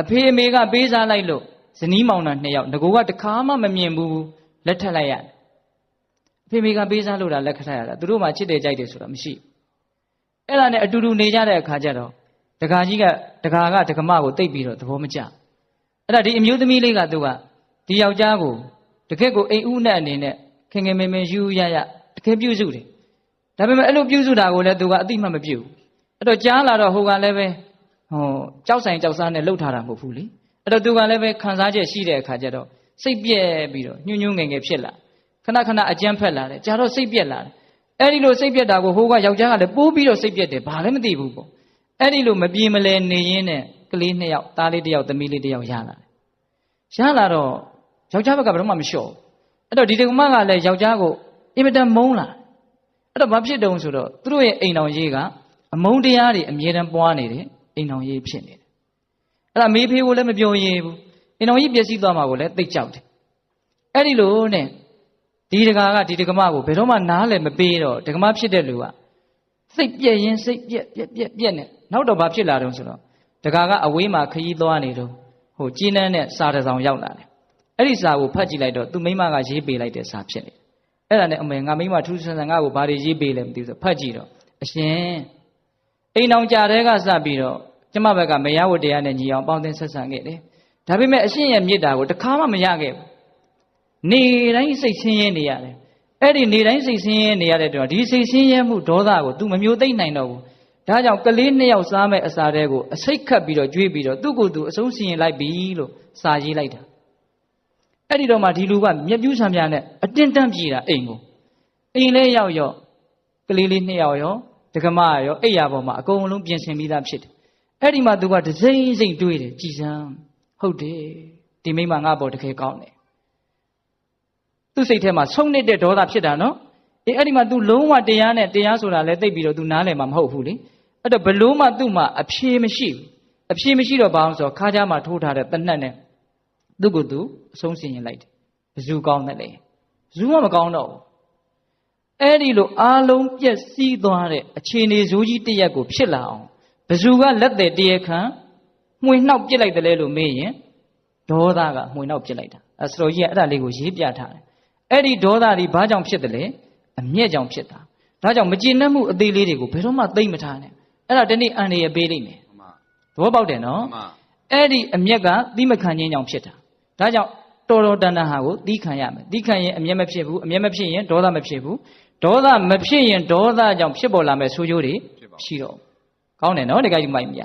အဖေအမေကပေးစားလိုက်လို့ဇနီးမောင်နှံ2 ယောက်ငကိုကတခါမှမမြင်ဘူးလက်ထပ်လိုက်ရတယ်အဖေအမေကပေးစားလို့တာလက်ခတ်ရတာသူတို့မှချစ်တယ်ကြိုက်တယ်ဆိုတာမရှိအဲ့ဒါနဲ့အတူတူနေကြတဲ့အခါကျတော့ဒကာကြီးကဒကာကဒကမကိုတိတ်ပြီးတော့သဘောမကျအဲ့ဒါဒီအမျိုးသမီးလေးကသူကဒီယောက်ျားကိုတကယ့်ကိုအိမ်ဦးနဲ့အနေနဲ့ခင်ခင်မင်မင်ယူရရတကယ်ပြုစုတယ်ဒါပေမဲ့အဲ့လိုပြုစုတာကိုလည်းသူကအတိမတ်မပြုအဲ့တော့ကြားလာတော့ဟိုကလည်းပဲကြောက်ဆိုင်ကြောက်စားနဲ့လှုပ်ထားတာမဟုတ်ဘူးလေအဲ့တော့သူကလည်းပဲခံစားချက်ရှိတဲ့အခါကျတော့စိတ်ပြက်ပြီးတော့ညှို့ညွငယ်ငယ်ဖြစ်လာခဏခဏအကြမ်းဖက်လာတယ်ကြာတော့စိတ်ပြက်လာတယ်အဲ့ဒီလိုစိတ်ပြက်တာကိုဟိုကယောက်ျားကလည်းပိုးပြီးတော့စိတ်ပြက်တယ်ဘာလည်းမသိဘူးပေါ့အဲ့ဒီလိုမပြေမလဲနေရင်းနဲ့ကလေး2 ယောက်သားလေး1 ယောက်သမီးလေး1 ယောက်ရလာတယ်ရလာတော့ယောက်ျားဘက်ကဘယ်တော့မှမလျှော့အဲ့တော့ဒီတက္ကမကလည်းယောက်ျားကိုအင်မတန်မုန်းလာအဲ့တော့ဘာဖြစ်တုံးဆိုတော့သူတို့ရဲ့အိမ်တော်ရေးကအမုန်းတရားတွေအမြဲတမ်းပွားနေတယ်အိမ်တော်ရေးဖြစ်နေတယ်အဲ့ဒါမေးဖေးကိုလည်းမပြောရဘူးအိမ်တော်ကြီးပျက်စီးသွားမှာကိုလည်းသိကြောက်တယ်အဲ့ဒီလိုနဲ့ဒီတကာကဒီတက္ကမကိုဘယ်တော့မှနားလည်းမပေးတော့တက္ကမဖြစ်တဲ့လူကစိတ်ပြက်ရင်စိတ်ပြက်နဲ့နောက်တော့ဘာဖြစ်လာတုံးဆိုတော့တကာကအဝေးမှာခရီးသွားနေတော့ဟိုကျင်းနှန်းနဲ့စာတစ်စောင်ရောက်လာတယ်အဲ့ဒီစာကိုဖတ်ကြည့်လိုက်တော့သူ့မိမကရေးပေးလိုက်တဲ့စာဖြစ်နေအဲ့ဒါနဲ့အမေငါမိမထူးဆန်းဆန်းငါ့ကိုဘာတွေရေးပေးလဲမသိဘူးဆိုဖတ်ကြည့်တော့အရှင်အိမ်အောင်ကြတဲ့ကစပြီးတော့ကျမဘက်ကမရဝတ္တရားနဲ့ညီအောင်ပေါင်းသင်းဆက်ဆံခဲ့တယ်ဒါပေမဲ့အရှင်ရဲ့မေတ္တာကိုတခါမှမရခဲ့ဘူးနေတိုင်းစိတ်ဆင်းရဲနေရတယ်အဲ့ဒီနေတိုင်းစိတ်ဆင်းရဲနေရတဲ့တော့ဒီစိတ်ဆင်းရဲမှုဒေါသကို तू မမျိုးသိမ့်နိုင်တော့ဘူးဒါကြောင့်ကလေး2 ယောက်စားမဲ့အစာတဲကိုအစိတ်ခတ်ပြီးတော့ကြွေးပြီးတော့သူ့ကိုယ်သူအဆုံးစီရင်လိုက်ပြီလို့စာရေးလိုက်တာအဲ့ဒီတော့မှဒီလူကမျက်ပြူးဆံပြားနဲ့အတင်းတန့်ပြေးတာအိမ်ကိုအိမ်လဲရောက်ရောကလေးလေး2 ယောက်ရောဒကမရောအိယာပေါ်မှာအကုန်လုံးပြင်ဆင်ပြီးသားဖြစ်တယ်အဲ့ဒီမှာသူကဒစိမ့်စိမ့်တွေးတယ်ကြည်စမ်းဟုတ်တယ်ဒီမိမငါ့ဘောတကယ်ကောင်းတယ်သူ့စိတ်ထဲမှာဆုံးနေတဲ့ဒေါသဖြစ်တာနော်အဲ့ဒီမှာ तू လုံးဝတရားနဲ့တရားဆိုတာလဲသိပြီးတော့ तू နားလည်မှာမဟုတ်ဘူးလေအဲ့တော့ဘလို့မှသူ့မှာအဖြေမရှိဘူးအဖြေမရှိတော့ဘာအောင်ဆိုခါးကြားမှာထိုးထားတဲ့တနတ်နဲ့သူ့ကိုယ်သူအဆုံးစီရင်လိုက်တယ်ဘယ်သူကောင်းတယ်လဲဘယ်သူမှမကောင်းတော့ဘူးအဲ့ဒီလိုအားလုံးပြည့်စည်သွားတဲ့အခြေအနေဇိုးကြီးတစ်ရက်ကိုဖြစ်လာအောင်ဘယ်သူကလက်တယ်တရားခံမှွေနှောက်ပြစ်လိုက်တယ်လဲလို့မေးရင်ဒေါသကမှွေနှောက်ပြစ်လိုက်တာအဲ့ဆိုတော့ကြီးကအဲ့ဒါလေးကိုရေးပြထားတယ်အဲ့ဒီဒေါသဒီဘာကြောင့်ဖြစ်တယ်လဲအမျက်ကြောင့်ဖြစ်တာဒါကြောင့်မကျေနပ်မှုအသေးလေးတွေကိုဘယ်တော့မှသိမ့်မထားနဲ့အဲ့ဒါတနေ့အန်ရပေးလိမ့်မယ်သဘောပေါက်တယ်နော်အဲ့ဒီအမျက်ကသီးမခံခြင်းကြောင့်ဖြစ်တာဒါကြောင့်တော်တော်တန်တန်ဟာကိုသီးခံရမယ်သီးခံရင်အမျက်မဖြစ်ဘူးအမျက်မဖြစ်ရင်ဒေါသမဖြစ်ဘူးဒေါသမဖြစ်ရင်ဒေါသကြောင့်ဖြစ်ပေါ်လာမဲ့ဆိုးကျိုးတွေရှိတော့ကောင်းတယ်နော်ဒီကိစ္စမိုက်မြ